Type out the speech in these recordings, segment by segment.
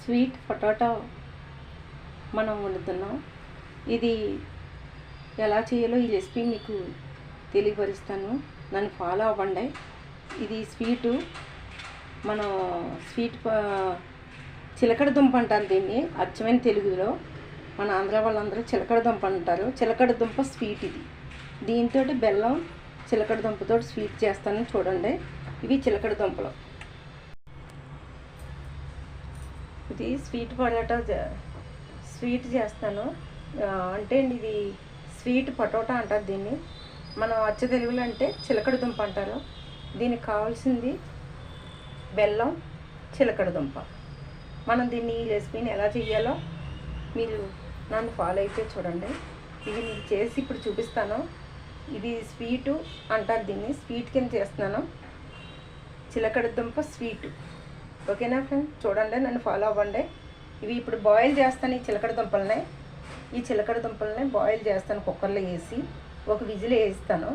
Sweet potato మనం వండుతున్నాం. ఇది ఎలా చేయాలో ఈ రెసిపీ మీకు తెలియపరుస్తాను. నన్ను ఫాలో అవ్వండి. ఇది స్వీటు మనం చిలకడ దుంప అంటారు దీన్ని అచ్చమైన తెలుగులో. మన ఆంధ్ర వాళ్ళందరూ చిలకడ దుంప అంటారు. చిలకడ దుంప స్వీట్ ఇది. దీంతో బెల్లం చిలకడ దుంపతో స్వీట్ చేస్తాను చూడండి. ఇవి చిలకడ దుంపలు. ఇది స్వీట్ పొటాటో స్వీట్ చేస్తాను. అంటే ఇది స్వీట్ పొటాటో అంటారు దీన్ని. మనం అచ్చ తెలుగులో అంటే చిలకడ దుంప అంటారు. దీనికి కావాల్సింది బెల్లం, చిలకడ దుంప. మనం దీన్ని ఈ రెసిపీని ఎలా చేయాలో మీరు నన్ను ఫాలో అయితే చూడండి. ఇది మీకు చేసి ఇప్పుడు చూపిస్తాను. ఇది స్వీటు అంటారు దీన్ని. స్వీట్ కింద చేస్తున్నాను. చిలకడ దుంప స్వీటు. ఓకేనా ఫ్రెండ్? చూడండి, నన్ను ఫాలో అవ్వండి. ఇవి ఇప్పుడు బాయిల్ చేస్తాను. ఈ చిలకడ దుంపల్ని బాయిల్ చేస్తాను. కుక్కర్లో వేసి ఒక విజిల్ వేస్తాను.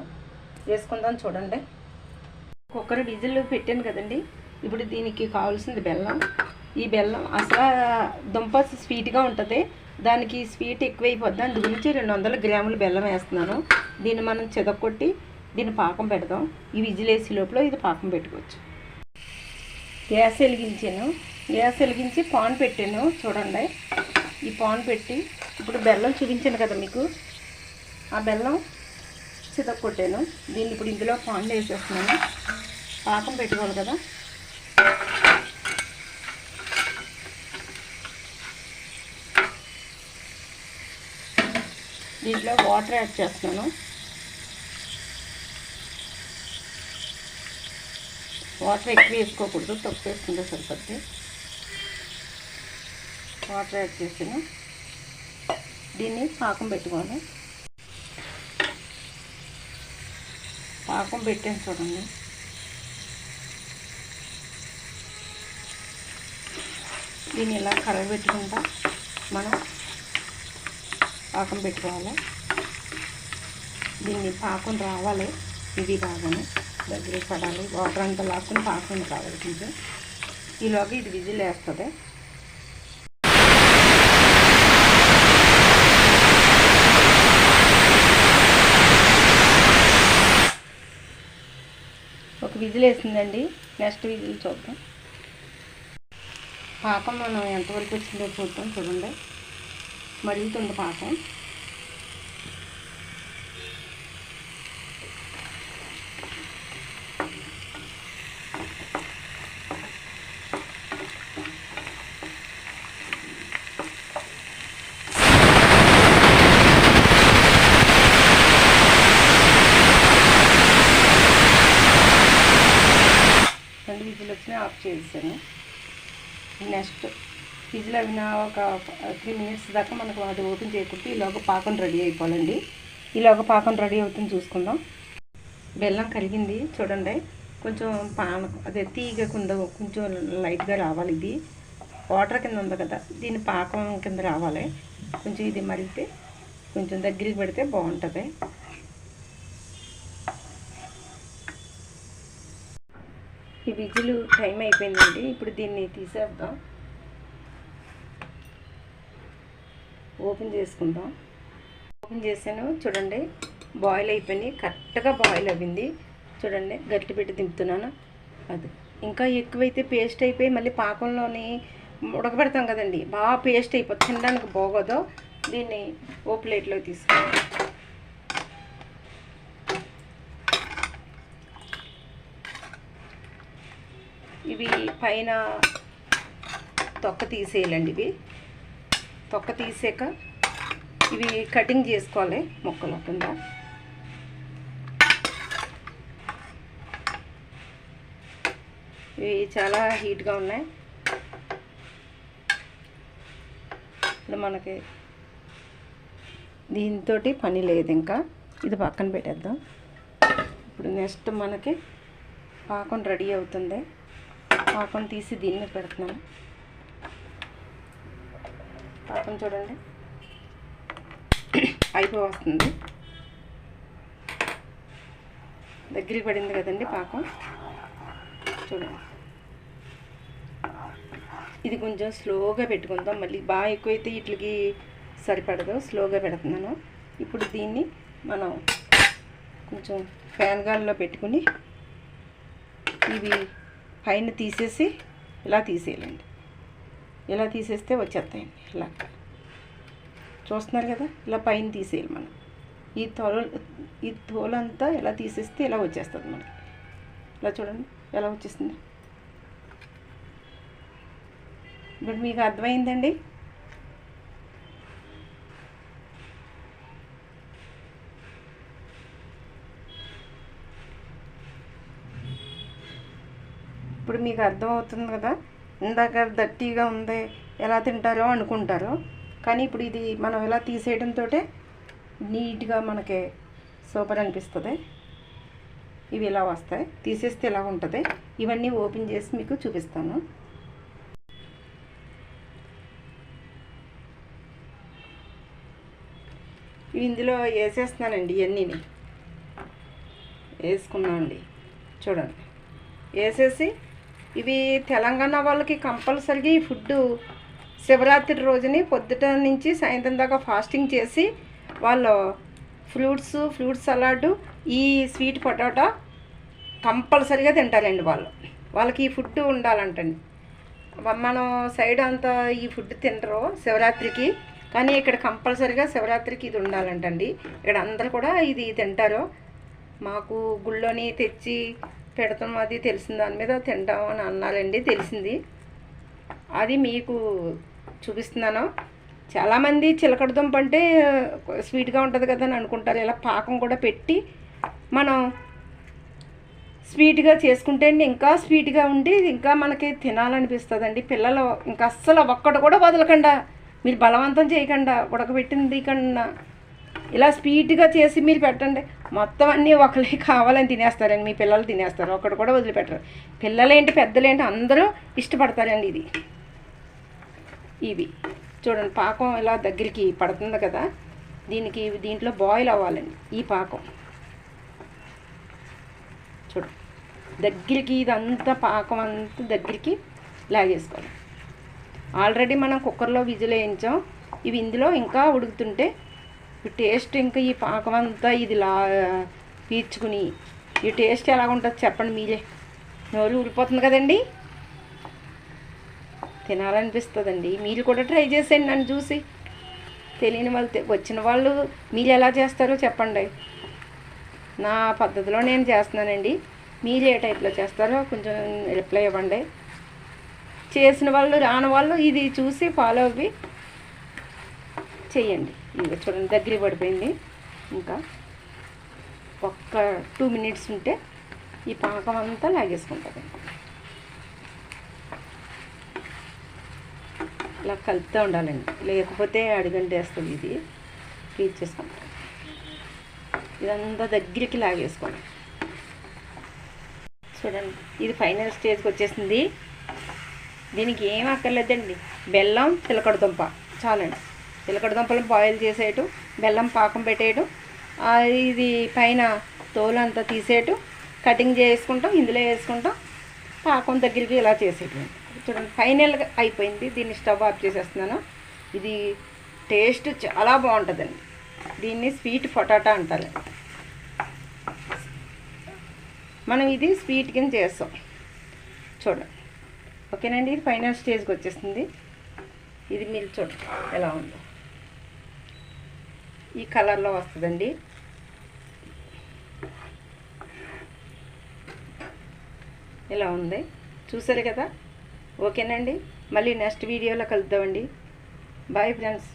వేసుకుందాం చూడండి. కుక్కర్ విజిల్ పెట్టాను కదండి. ఇప్పుడు దీనికి కావాల్సింది బెల్లం. ఈ బెల్లం అసలు దుంప స్వీట్గా ఉంటుంది. దానికి స్వీట్ ఎక్కువైపోద్ది. అందు గురించి 200 గ్రాములు బెల్లం వేస్తున్నాను. దీన్ని మనం చెదకొట్టి దీన్ని పాకం పెడదాం. ఈ విజిల్ వేసి లోపల ఇది పాకం పెట్టుకోవచ్చు. గ్యాస్ వెలిగించి పాన్ పెట్టాను చూడండి. ఈ పాన్ పెట్టి ఇప్పుడు బెల్లం చూపించాను కదా మీకు. ఆ బెల్లం చితక్కొట్టాను. దీన్ని ఇప్పుడు ఇందులో పాన్ వేసేస్తున్నాను. పాకం పెట్టుకోవాలి కదా. దీంట్లో వాటర్ యాడ్ చేస్తున్నాను. వాటర్ ఎక్కువ వేసుకోకూడదు, తక్కువ వేసుకుంటే సరిపోద్ది. వాటర్ యాడ్ చేసాను. దీన్ని పాకం పెట్టుకోవాలి. పాకం పెట్టాను చూడండి. దీన్ని ఇలా కరగబెట్టుకుంటా మనం పాకం పెట్టుకోవాలి. దీన్ని పాకం రావాలి. ఇది బాగానే దగ్గరికి పడాలి. వాటర్ అంతా లాక్కుని పాకం కావాలి కొంచెం. ఈలోగా ఇది విజిల్ వేస్తుంది. ఒక విజిల్ వేసిందండి. నెక్స్ట్ విజిల్ చూద్దాం. పాకం మనం ఎంతవరకు వచ్చిందో చూద్దాం చూడండి. మరుగుతుంది పాకం. రెండు విజిల్ వచ్చినా ఆఫ్ చేసాను. నెక్స్ట్ విజిల్ అయిన ఒక 3 మినిట్స్ దాకా మనకు అది ఓపెన్ చేయకుంటే ఈలోగా పాకం రెడీ అయిపోవాలండి. ఈలోగా పాకం రెడీ అవుతుంది చూసుకుందాం. బెల్లం కరిగింది చూడండి. కొంచెం అదే తీగ కొంచెం లైట్గా రావాలి. ఇది వాటర్ కింద ఉంది కదా, దీని పాకం కింద రావాలి. కొంచెం ఇది మరిగితే కొంచెం దగ్గరికి పెడితే బాగుంటుంది. ఈ విజిల్ టైం అయిపోయిందండి. ఇప్పుడు దీన్ని తీసేద్దాం. ఓపెన్ చేసుకుందాం. ఓపెన్ చేసాను చూడండి. బాయిల్ అయిపోయింది. కరెక్ట్గా బాయిల్ అవ్వింది చూడండి. గట్టి పెట్టి దింపుతున్నాను. అది ఇంకా ఎక్కువైతే పేస్ట్ అయిపోయి మళ్ళీ పాకంలోని ఉడకబెడతాం కదండి, బాగా పేస్ట్ అయిపోతుంది. తినడానికి బాగోదు. దీన్ని ఓ ప్లేట్లో తీసుకుంటాం. ఇవి పైన తొక్క తీసేయాలండి. ఇవి తొక్క తీసాక ఇవి కటింగ్ చేసుకోవాలి ముక్కల కింద. ఇవి చాలా హీట్గా ఉన్నాయి. ఇప్పుడు మనకి దీంతో పని లేదు. ఇంకా ఇది పక్కన పెట్టేద్దాం. ఇప్పుడు నెక్స్ట్ మనకి పాకం రెడీ అవుతుంది. పాకం తీసి దీన్ని పెడుతున్నాను. పాకం చూడండి అయిపోవస్తుంది. దగ్గరికి పడింది కదండి పాకం చూడండి. ఇది కొంచెం స్లోగా పెట్టుకుందాం, మళ్ళీ బాగా ఎక్కువైతే వీటికి సరిపడదు, స్లోగా పెడుతున్నాను. ఇప్పుడు దీన్ని మనం కొంచెం ఫ్యాన్ గాల్లో పెట్టుకుని ఇవి పైన తీసేసి ఇలా తీసేయాలండి. ఇలా తీసేస్తే వచ్చేస్తాయండి. ఇలా చూస్తున్నారు కదా, ఇలా పైన తీసేయాలి మనం. ఈ తోలంతా ఇలా తీసేస్తే ఇలా వచ్చేస్తుంది మనకి. ఇలా చూడండి ఎలా వచ్చేస్తుంది. ఇప్పుడు మీకు అర్థమైందండి. ఇప్పుడు మీకు అర్థమవుతుంది కదా. ఇందాక దట్టిగా ఉంది, ఎలా తింటారో అనుకుంటారు, కానీ ఇప్పుడు ఇది మనం ఇలా తీసేయడంతో నీట్గా మనకి సూపర్ అనిపిస్తుంది. ఇవి ఇలా వస్తాయి, తీసేస్తే ఇలా ఉంటుంది. ఇవన్నీ ఓపెన్ చేసి మీకు చూపిస్తాను. ఇందులో వేసేస్తున్నానండి, ఇవన్నీ వేసుకున్నామండి. చూడండి వేసేసి ఇవి తెలంగాణ వాళ్ళకి కంపల్సరీగా ఈ ఫుడ్డు శివరాత్రి రోజుని పొద్దుట నుంచి సాయంత్రం దాకా ఫాస్టింగ్ చేసి వాళ్ళు ఫ్రూట్ సలాడ్, ఈ స్వీట్ పొటాటో కంపల్సరీగా తింటారండి. వాళ్ళకి ఈ ఫుడ్ ఉండాలంటండి. మనం సైడ్ అంతా ఈ ఫుడ్ తింటారు శివరాత్రికి, కానీ ఇక్కడ కంపల్సరీగా శివరాత్రికి ఇది ఉండాలంటండి. ఇక్కడ అందరు కూడా ఇది తింటారు. మాకు గుళ్ళోని తెచ్చి పెడతాం, అది తెలిసిన దాని మీద తింటాం అని అన్నారండి, తెలిసింది. అది మీకు చూపిస్తున్నాను. చాలామంది చిలకడ దుంప అంటే స్వీట్గా ఉంటుంది కదా అని అనుకుంటారు. ఇలా పాకం కూడా పెట్టి మనం స్వీట్గా చేసుకుంటే ఇంకా స్వీట్గా ఉండి ఇంకా మనకి తినాలనిపిస్తుందండి. పిల్లలు ఇంకా అస్సలు ఒక్కటి కూడా వదలకుండా, మీరు బలవంతం చేయకుండా, ఉడకబెట్టింది కన్నా ఇలా స్వీట్గా చేసి మీరు పెట్టండి. మొత్తం అన్నీ ఒకరికి కావాలని తినేస్తారండి. మీ పిల్లలు తినేస్తారు, ఒక్కటి కూడా వదిలిపెట్టరు. పిల్లలేంటి పెద్దలేంటి అందరూ ఇష్టపడతారండి ఇది. ఇవి చూడండి, పాకం ఇలా దగ్గరికి పడుతుంది కదా, దీంట్లో బాయిల్ అవ్వాలండి ఈ పాకం. చూడండి దగ్గరికి, ఇదంతా పాకం అంతా దగ్గరికి లాగేసుకోవాలి. ఆల్రెడీ మనం కుక్కర్లో విజిల్ వేయించాం. ఇవి ఇందులో ఇంకా ఉడుకుతుంటే టేస్ట్ ఇంకా ఈ పాకం అంతా ఇది పీల్చుకుని ఈ టేస్ట్ ఎలా ఉంటుంది చెప్పండి మీరే. నోరు ఊరిపోతుంది కదండి, తినాలనిపిస్తుందండి. మీరు కూడా ట్రై చేసేయండి నన్ను చూసి. తెలియని వాళ్ళు, వచ్చిన వాళ్ళు మీరు ఎలా చేస్తారో చెప్పండి. నా పద్ధతిలో నేను చేస్తున్నానండి. మీరు ఏ టైప్లో చేస్తారో కొంచెం రిప్లై ఇవ్వండి. చేసిన వాళ్ళు, రాని వాళ్ళు ఇది చూసి ఫాలో అవ్వి చెయ్యండి. ఇంకా చూడండి దగ్గర పడిపోయింది. ఇంకా ఒక్క 2 minutes ఉంటే ఈ పాకం అంతా లాగేసుకుంటుంది. ఇలా కలుపుతూ ఉండాలండి, లేకపోతే అడుగంటేస్తుంది. ఇది పీల్చేసుకుంటాం. ఇదంతా దగ్గరికి లాగేసుకోండి. చూడండి ఇది ఫైనల్ స్టేజ్కి వచ్చేసింది. దీనికి ఏం అక్కర్లేదండి, బెల్లం, చిలకడ దుంప చాలండి. చిలకడ దుంపలు బాయిల్ చేసేయటం, బెల్లం పాకం పెట్టేయటం, ఇది పైన తోలంతా తీసేయటం, కటింగ్ చేసుకుంటాం, ఇందులో వేసుకుంటాం, పాకం దగ్గరికి ఇలా చేసేయటం. చూడండి ఫైనల్గా అయిపోయింది. దీన్ని స్టవ్ ఆఫ్ చేసేస్తున్నాను. ఇది టేస్ట్ చాలా బాగుంటుందండి. దీన్ని స్వీట్ పొటాటో అంటారు. మనం ఇది స్వీట్ కింద చేస్తాం. చూడండి ఓకేనండి. ఇది ఫైనల్ స్టేజ్కి వచ్చేస్తుంది. ఇది మీరు చూడండి ఎలా ఉందో, ఈ కలర్లో వస్తుందండి. ఇలా ఉంది, చూసారు కదా. ఓకేనండి, మళ్ళీ నెక్స్ట్ వీడియోలో కలుద్దామండి. Bye friends.